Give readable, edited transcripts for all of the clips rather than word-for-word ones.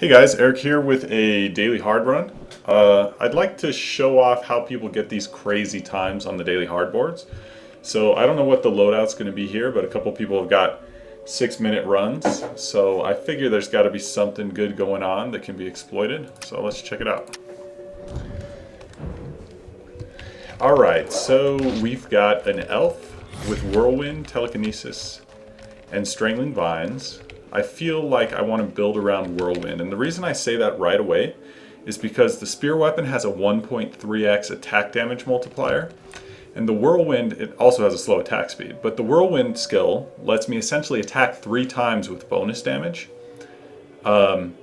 Hey guys, Eric here with a daily hard run. I'd like to show off how people get these crazy times on the daily hardboards. So I don't know what the loadout's going to be here, but a couple people have got 6-minute runs. So I figure there's got to be something good going on that can be exploited. So let's check it out. Alright, so we've got an elf with Whirlwind, Telekinesis, and Strangling Vines. I feel like I want to build around Whirlwind, and the reason I say that right away is because the spear weapon has a 1.3x attack damage multiplier, and the Whirlwind, it also has a slow attack speed, but the Whirlwind skill lets me essentially attack 3 times with bonus damage. And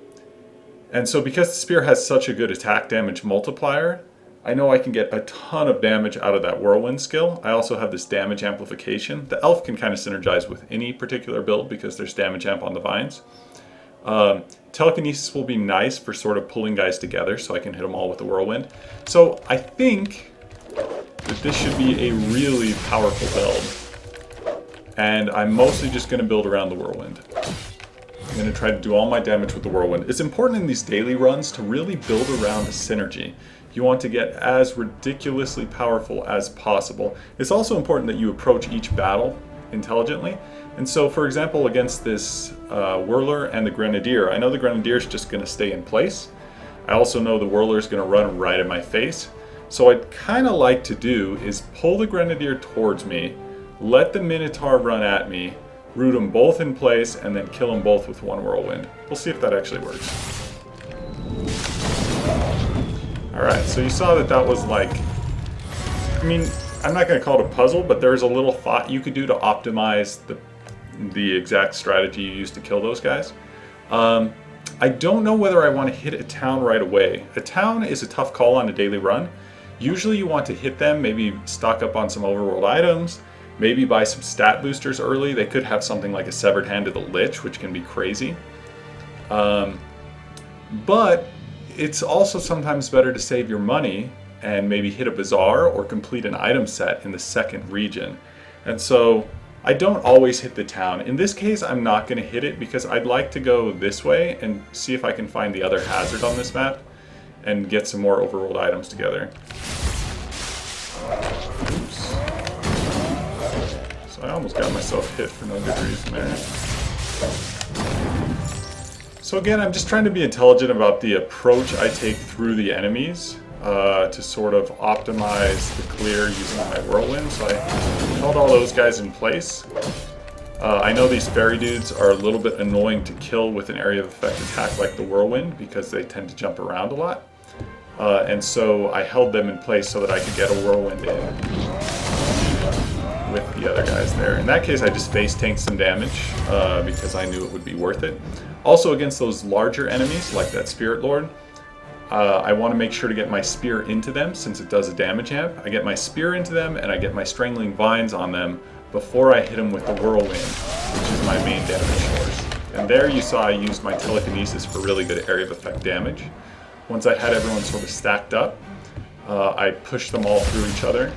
so because the spear has such a good attack damage multiplier, I know I can get a ton of damage out of that Whirlwind skill. I also have this damage amplification. The elf can kind of synergize with any particular build because there's damage amp on the vines. Telekinesis will be nice for sort of pulling guys together so I can hit them all with the Whirlwind. So I think that this should be a really powerful build. And I'm mostly just going to build around the Whirlwind. I'm going to try to do all my damage with the Whirlwind. It's important in these daily runs to really build around a synergy. You want to get as ridiculously powerful as possible. It's also important that you approach each battle intelligently. And so, for example, against this Whirler and the Grenadier, I know the Grenadier is just going to stay in place. I also know the Whirler is going to run right in my face. So what I'd kind of like to do is pull the Grenadier towards me, let the Minotaur run at me, root them both in place, and then kill them both with one Whirlwind. We'll see if that actually works. Alright, so you saw that was like, I mean, I'm not going to call it a puzzle, but there's a little thought you could do to optimize the exact strategy you use to kill those guys. I don't know whether I want to hit a town right away. A town is a tough call on a daily run. Usually you want to hit them, maybe stock up on some overworld items, maybe buy some stat boosters early. They could have something like a Severed Hand to the Lich, which can be crazy. But it's also sometimes better to save your money and maybe hit a bazaar or complete an item set in the second region. And so I don't always hit the town. In this case, I'm not going to hit it because I'd like to go this way and see if I can find the other hazard on this map and get some more overworld items together. Oops. So I almost got myself hit for no good reason there. So again, I'm just trying to be intelligent about the approach I take through the enemies to sort of optimize the clear using my Whirlwind. So I held all those guys in place. I know these fairy dudes are a little bit annoying to kill with an area of effect attack like the Whirlwind because they tend to jump around a lot. And so I held them in place so that I could get a Whirlwind in with the other guys there. In that case, I just face tanked some damage because I knew it would be worth it. Also, against those larger enemies, like that Spirit Lord, I want to make sure to get my spear into them since it does a damage amp. I get my spear into them and I get my Strangling Vines on them before I hit them with the Whirlwind, which is my main damage source. And there you saw I used my Telekinesis for really good area of effect damage. Once I had everyone sort of stacked up, I pushed them all through each other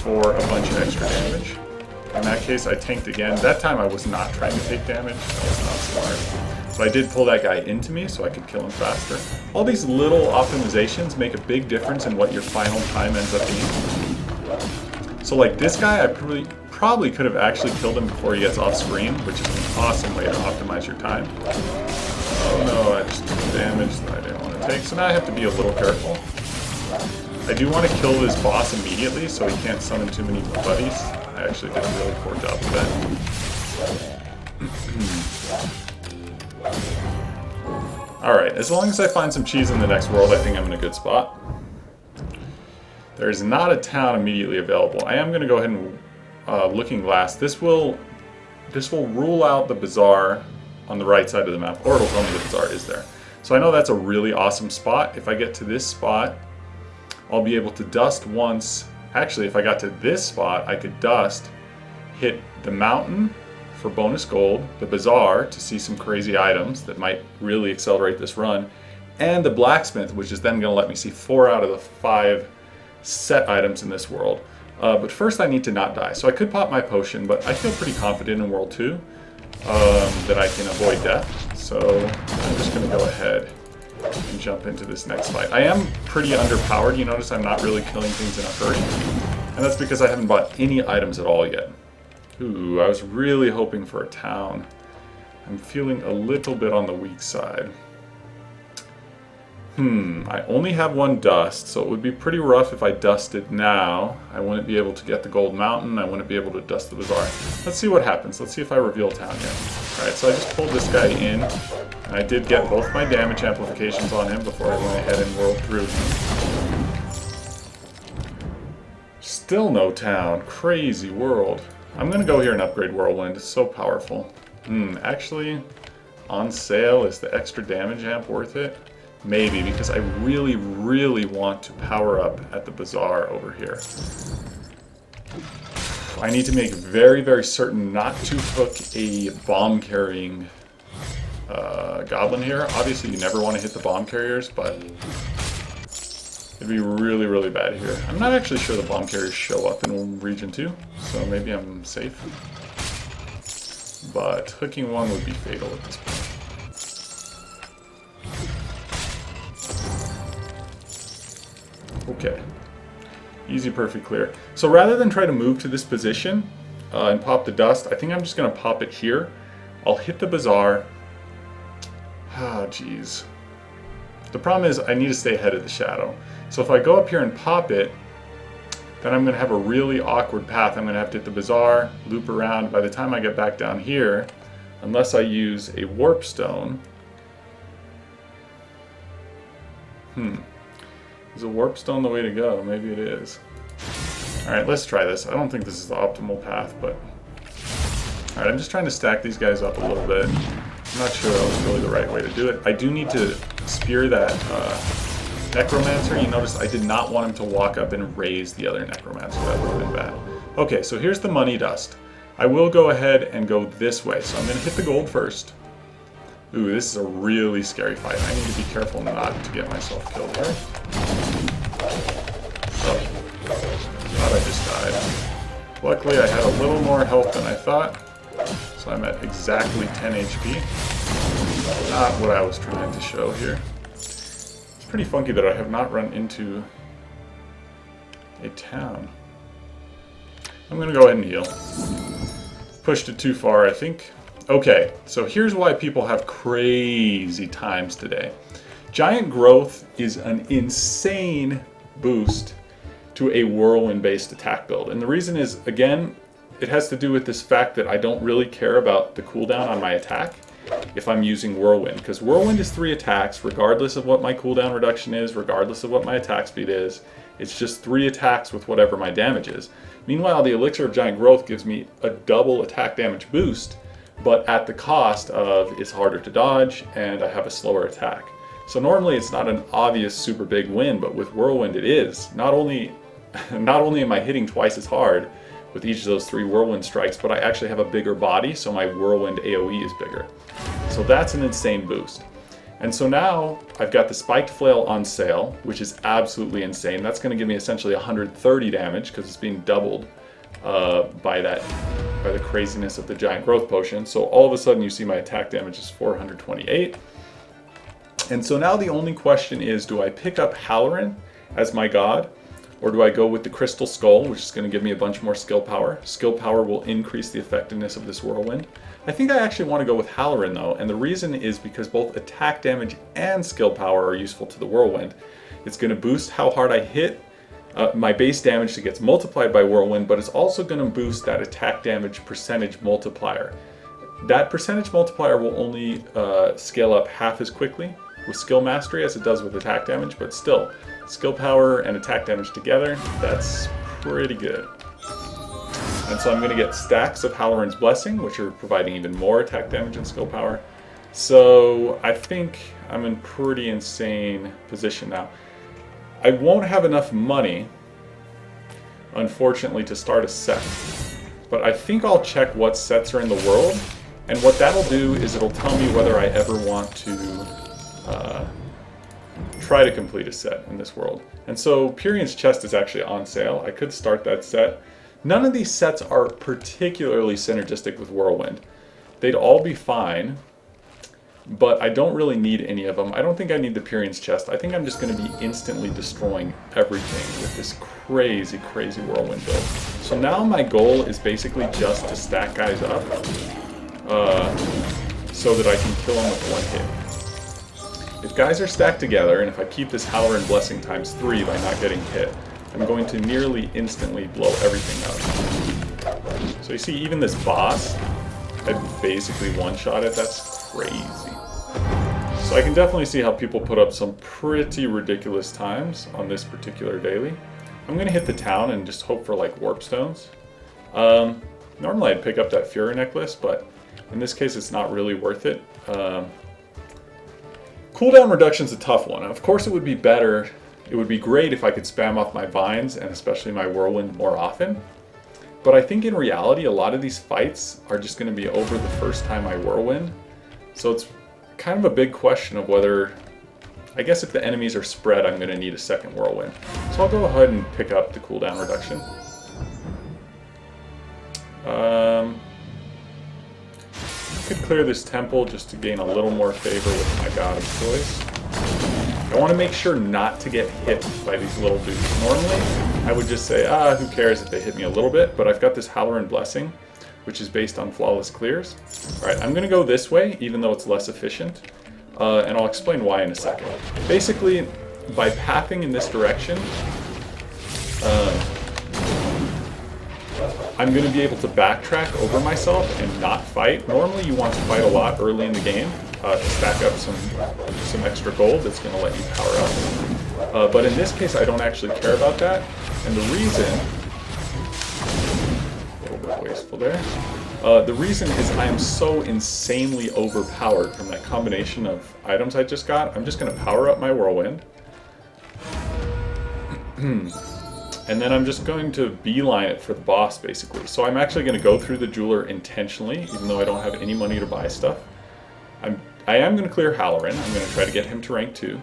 for a bunch of extra damage. In that case, I tanked again. That time I was not trying to take damage. That was not smart. But I did pull that guy into me so I could kill him faster. All these little optimizations make a big difference in what your final time ends up being. So like this guy, I probably could have actually killed him before he gets off screen, which is an awesome way to optimize your time. Oh no, I just took damage that I didn't want to take. So now I have to be a little careful. I do want to kill this boss immediately so he can't summon too many buddies. I actually did a really poor job of that. Alright, as long as I find some cheese in the next world, I think I'm in a good spot. There's not a town immediately available. I am going to go ahead and Looking Glass. This will rule out the bazaar on the right side of the map, or it'll tell me the bazaar is there. So I know that's a really awesome spot. If I get to this spot, I'll be able to dust once. Actually, if I got to this spot, I could dust, hit the mountain for bonus gold, the bazaar to see some crazy items that might really accelerate this run, and the blacksmith, which is then going to let me see 4 out of the 5 set items in this world. But first I need to not die. So I could pop my potion, but I feel pretty confident in World 2 that I can avoid death. So I'm just going to go ahead and jump into this next fight. I am pretty underpowered. You notice I'm not really killing things in a hurry. And that's because I haven't bought any items at all yet. Ooh, I was really hoping for a town. I'm feeling a little bit on the weak side. I only have one dust, so it would be pretty rough if I dusted now. I wouldn't be able to get the gold mountain. I wouldn't be able to dust the bazaar. Let's see what happens. Let's see if I reveal town here. Alright, so I just pulled this guy in, and I did get both my damage amplifications on him before I went ahead and whirled through him. Still no town. Crazy world. I'm going to go here and upgrade Whirlwind. It's so powerful. Actually, on sale, is the extra damage amp worth it? Maybe, because I really, really want to power up at the bazaar over here. I need to make very, very certain not to hook a bomb-carrying goblin here. Obviously, you never want to hit the bomb carriers, but it'd be really, really bad here. I'm not actually sure the bomb carriers show up in Region 2, so maybe I'm safe. But hooking one would be fatal at this point. Okay, easy, perfect, clear. So rather than try to move to this position and pop the dust, I think I'm just going to pop it here. I'll hit the bazaar. Ah, jeez. The problem is I need to stay ahead of the shadow. So if I go up here and pop it, then I'm going to have a really awkward path. I'm going to have to hit the bazaar, loop around. By the time I get back down here, unless I use a warp stone. Is a warp stone the way to go? Maybe it is. Alright, let's try this. I don't think this is the optimal path, but... Alright, I'm just trying to stack these guys up a little bit. I'm not sure that was really the right way to do it. I do need to spear that necromancer. You notice I did not want him to walk up and raise the other necromancer. That would have been bad. Okay, so here's the money dust. I will go ahead and go this way. So I'm going to hit the gold first. Ooh, this is a really scary fight. I need to be careful not to get myself killed here. Oh, thought I just died. Luckily, I had a little more health than I thought, so I'm at exactly 10 HP. Not what I was trying to show here. It's pretty funky that I have not run into a town. I'm going to go ahead and heal. Pushed it too far, I think. Okay, so here's why people have crazy times today. Giant growth is an insane boost to a Whirlwind-based attack build. And the reason is, again, it has to do with this fact that I don't really care about the cooldown on my attack if I'm using Whirlwind. Because Whirlwind is 3 attacks, regardless of what my cooldown reduction is, regardless of what my attack speed is. It's just 3 attacks with whatever my damage is. Meanwhile, the Elixir of Giant Growth gives me a double attack damage boost, but at the cost of it's harder to dodge and I have a slower attack. So normally it's not an obvious super big win, but with Whirlwind it is. Not only am I hitting twice as hard with each of those 3 Whirlwind strikes, but I actually have a bigger body, so my Whirlwind AoE is bigger. So that's an insane boost. And so now I've got the Spiked Flail on sale, which is absolutely insane. That's going to give me essentially 130 damage because it's being doubled by the craziness of the Giant Growth Potion. So all of a sudden you see my attack damage is 428. And so now the only question is, do I pick up Halloran as my god, or do I go with the Crystal Skull, which is going to give me a bunch more skill power? Skill power will increase the effectiveness of this Whirlwind. I think I actually want to go with Halloran though, and the reason is because both attack damage and skill power are useful to the Whirlwind. It's going to boost how hard I hit my base damage that gets multiplied by Whirlwind, but it's also going to boost that attack damage percentage multiplier. That percentage multiplier will only scale up half as quickly with skill mastery as it does with attack damage, but still, skill power and attack damage together, that's pretty good. And so I'm going to get stacks of Halloran's Blessing, which are providing even more attack damage and skill power. So I think I'm in pretty insane position now. I won't have enough money, unfortunately, to start a set. But I think I'll check what sets are in the world, and what that'll do is it'll tell me whether I ever want to try to complete a set in this world. And so Pyrion's Chest is actually on sale. I could start that set. None of these sets are particularly synergistic with Whirlwind. They'd all be fine. but I don't really need any of them. I don't think I need the Pyrrhion's Chest. I think I'm just going to be instantly destroying everything with this crazy, crazy Whirlwind build. So now my goal is basically just to stack guys up so that I can kill them with one hit. If guys are stacked together, and if I keep this Halloran Blessing ×3 by not getting hit, I'm going to nearly instantly blow everything up. So you see, even this boss, I basically one-shot it. That's crazy. So I can definitely see how people put up some pretty ridiculous times on this particular daily. I'm going to hit the town and just hope for like warp stones. Normally I'd pick up that Fury necklace, but in this case it's not really worth it. Cooldown reduction's a tough one. Of course it would be better, it would be great if I could spam off my vines and especially my Whirlwind more often. But I think in reality a lot of these fights are just going to be over the first time I Whirlwind. So it's kind of a big question of whether, I guess if the enemies are spread, I'm going to need a second Whirlwind. So I'll go ahead and pick up the cooldown reduction. I could clear this temple just to gain a little more favor with my god of choice. I want to make sure not to get hit by these little dudes. Normally, I would just say, who cares if they hit me a little bit, but I've got this Halloran Blessing, which is based on flawless clears. Alright, I'm going to go this way, even though it's less efficient, and I'll explain why in a second. Basically, by pathing in this direction, I'm going to be able to backtrack over myself and not fight. Normally you want to fight a lot early in the game to stack up some extra gold that's going to let you power up. But in this case I don't actually care about that, and the reason, a little bit wasteful there, the reason is I am so insanely overpowered from that combination of items I just got. I'm just going to power up my Whirlwind. And then I'm just going to beeline it for the boss, basically. So I'm actually going to go through the jeweler intentionally, even though I don't have any money to buy stuff. I am going to clear Halloran. I'm going to try to get him to rank 2.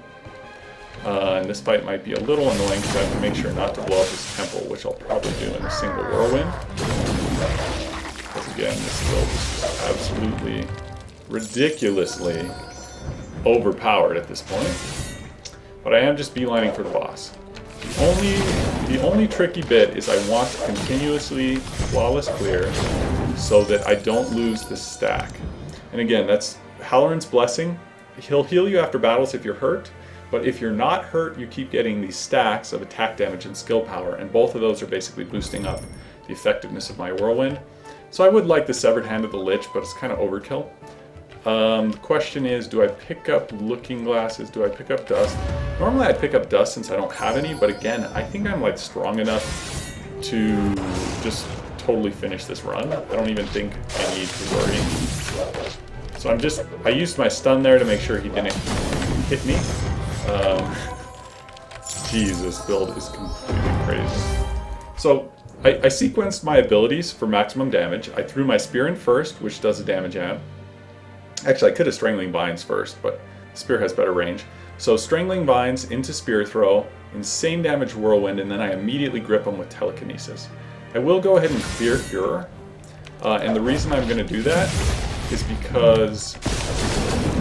And this fight might be a little annoying because I have to make sure not to blow up his temple, which I'll probably do in a single Whirlwind. Because again, this build is just absolutely ridiculously overpowered at this point. But I am just beelining for the boss. The only tricky bit is I want to continuously flawless clear so that I don't lose this stack. And again, that's Halloran's Blessing. He'll heal you after battles if you're hurt, but if you're not hurt, you keep getting these stacks of attack damage and skill power, and both of those are basically boosting up the effectiveness of my Whirlwind. So I would like the Severed Hand of the Lich, but it's kind of overkill. The question is, do I pick up Looking Glasses? Do I pick up Dust? Normally I'd pick up Dust since I don't have any, but again, I think I'm like strong enough to just totally finish this run. I don't even think I need to worry. So I used my stun there to make sure he didn't hit me. Jesus, build is completely crazy. So I sequenced my abilities for maximum damage. I threw my Spear in first, which does a damage amp. Actually, I could have Strangling Vines first, but Spear has better range. So Strangling Vines into Spear Throw, insane damage Whirlwind, and then I immediately grip them with Telekinesis. I will go ahead and clear Furor, and the reason I'm going to do that is because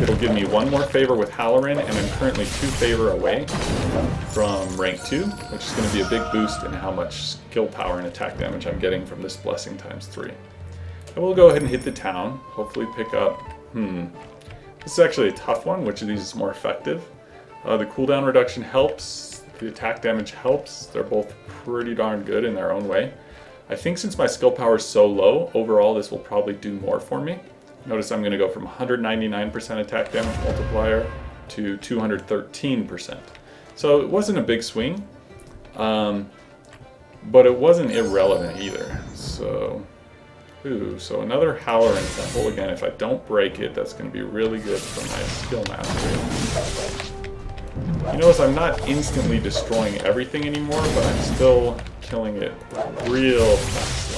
it'll give me one more favor with Halloran, and I'm currently 2 favor away from rank 2, which is going to be a big boost in how much skill power and attack damage I'm getting from this Blessing ×3. I will go ahead and hit the town, hopefully pick up... This is actually a tough one. Which of these is more effective? The cooldown reduction helps, the attack damage helps. They're both pretty darn good in their own way. I think since my skill power is so low, overall this will probably do more for me. Notice I'm going to go from 199% attack damage multiplier to 213%. So it wasn't a big swing, but it wasn't irrelevant either. So another Halloran Temple. Again, if I don't break it, that's going to be really good for my skill mastery. You notice I'm not instantly destroying everything anymore, but I'm still killing it real fast.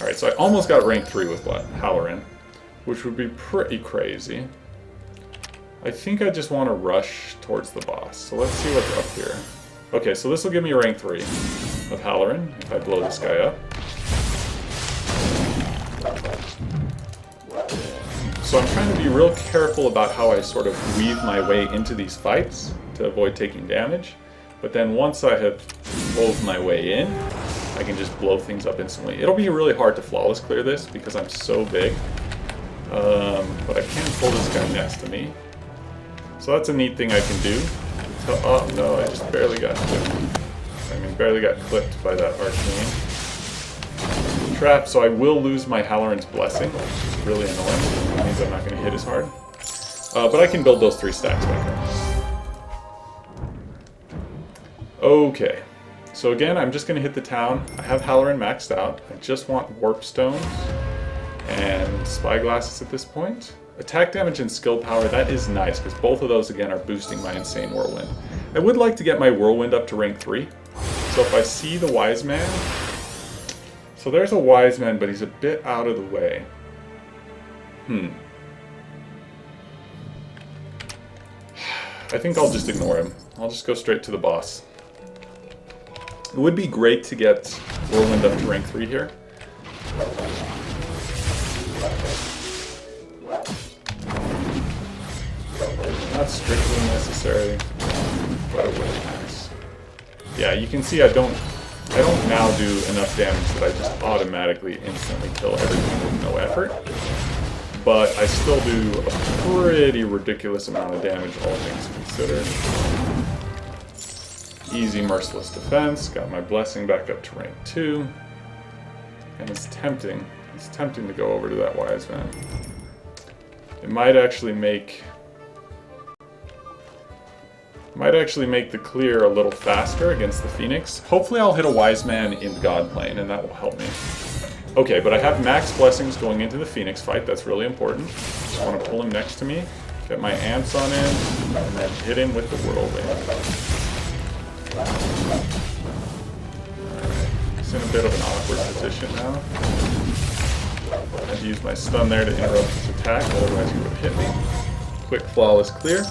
Alright, so I almost got rank 3 with Halloran, which would be pretty crazy. I think I just want to rush towards the boss. So let's see what's up here. Okay, so this will give me rank 3 of Halloran if I blow this guy up. So I'm trying to be real careful about how I sort of weave my way into these fights to avoid taking damage. But then once I have wove my way in, I can just blow things up instantly. It'll be really hard to flawless clear this because I'm so big. But I can pull this guy next to me. So that's a neat thing I can do. Oh no, I just barely got clipped. I mean, barely got clipped by that arcane trap, so I will lose my Halloran's Blessing, which is really annoying. It means I'm not going to hit as hard. But I can build those 3 stacks back up. Okay, so again, I'm just going to hit the town. I have Halloran maxed out. I just want Warp Stones and Spyglasses at this point. Attack damage and skill power, that is nice, because both of those, again, are boosting my insane Whirlwind. I would like to get my Whirlwind up to rank 3. So if I see the Wise Man... So there's a Wise Man, but he's a bit out of the way. I think I'll just ignore him. I'll just go straight to the boss. It would be great to get Whirlwind up to rank 3 here. Not strictly necessary, but it would be nice. Yeah, you can see I don't now do enough damage that I just automatically instantly kill everything with no effort. But I still do a pretty ridiculous amount of damage, all things considered. Easy merciless defense, got my blessing back up to rank 2. And it's tempting to go over to that Wise Man. It might actually make the clear a little faster against the Phoenix. Hopefully I'll hit a Wise Man in God Plane, and that will help me. Okay, but I have max blessings going into the Phoenix fight. That's really important. Just want to pull him next to me, get my amps on him, and then hit him with the Whirlwind. Alright, he's in a bit of an awkward position now. I had to use my stun there to interrupt his attack, otherwise he would have hit me. Quick flawless clear.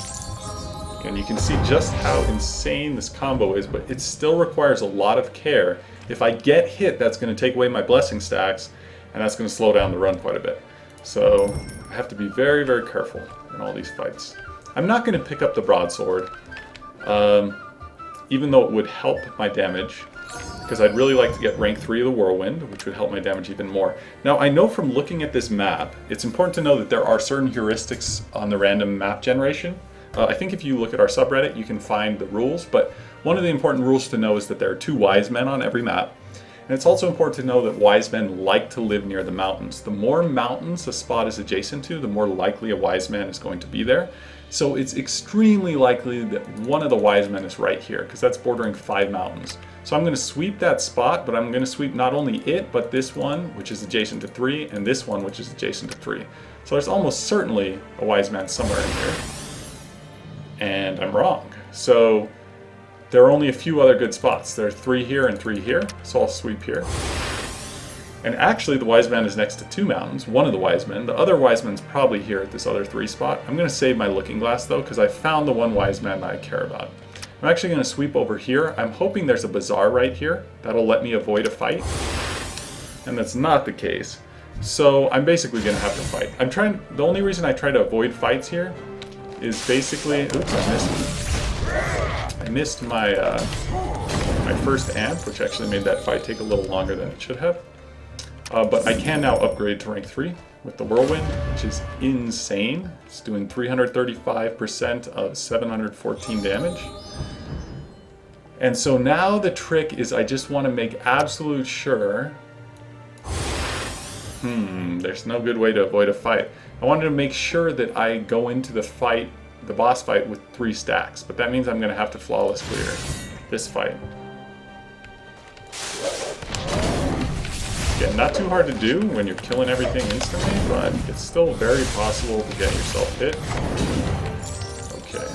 And you can see just how insane this combo is, but it still requires a lot of care. If I get hit, that's going to take away my blessing stacks, and that's going to slow down the run quite a bit. So I have to be very, very careful in all these fights. I'm not going to pick up the broadsword, even though it would help my damage, because I'd really like to get rank 3 of the Whirlwind, which would help my damage even more. Now, I know from looking at this map, it's important to know that there are certain heuristics on the random map generation. I think if you look at our subreddit, you can find the rules, but one of the important rules to know is that there are 2 Wise Men on every map. And it's also important to know that Wise Men like to live near the mountains. The more mountains a spot is adjacent to, the more likely a Wise Man is going to be there. So it's extremely likely that one of the Wise Men is right here, because that's bordering 5 mountains. So I'm going to sweep that spot, but I'm going to sweep not only it, but this one, which is adjacent to 3, and this one, which is adjacent to 3. So there's almost certainly a Wise Man somewhere in here. And I'm wrong. So there are only a few other good spots. There are 3 here and 3 here, so I'll sweep here. And actually the Wise Man is next to 2 mountains, one of the Wise Men. The other Wise Man's probably here at this other 3 spot. I'm going to save my looking glass though, because I found the one Wise Man that I care about. I'm actually going to sweep over here. I'm hoping there's a bazaar right here. That'll let me avoid a fight. And that's not the case. So I'm basically going to have to fight. The only reason I try to avoid fights here is basically, oops, I missed my my first amp, which actually made that fight take a little longer than it should have. But I can now upgrade to rank 3 with the Whirlwind, which is insane. It's doing 335% of 714 damage. And so now the trick is I just want to make absolute sure. There's no good way to avoid a fight. I wanted to make sure that I go into the fight, the boss fight, with 3 stacks, but that means I'm going to have to flawless clear this fight. Again, not too hard to do when you're killing everything instantly, but it's still very possible to get yourself hit. Okay.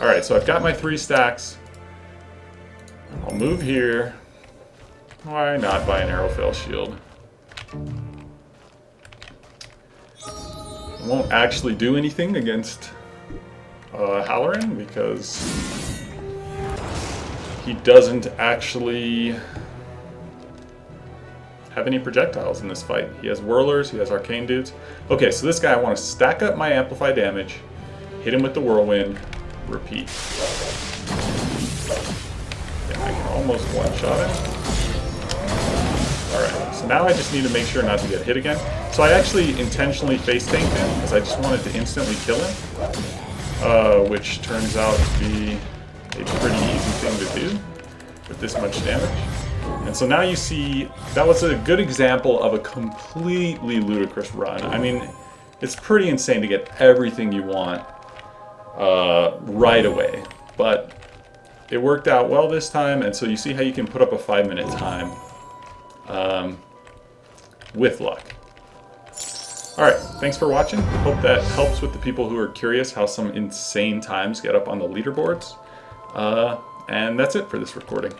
Alright, so I've got my 3 stacks. I'll move here. Why not buy an Arrowfail shield? I won't actually do anything against Halloran because he doesn't actually have any projectiles in this fight. He has whirlers, he has arcane dudes. Okay, so this guy, I want to stack up my amplify damage, hit him with the whirlwind, repeat. Okay, I can almost one-shot him. Alright, so now I just need to make sure not to get hit again. So I actually intentionally face tanked him because I just wanted to instantly kill him. Which turns out to be a pretty easy thing to do with this much damage. And so now you see, that was a good example of a completely ludicrous run. I mean, it's pretty insane to get everything you want right away. But it worked out well this time, and so you see how you can put up a 5-minute time with luck. Alright, thanks for watching. Hope that helps with the people who are curious how some insane times get up on the leaderboards. And that's it for this recording.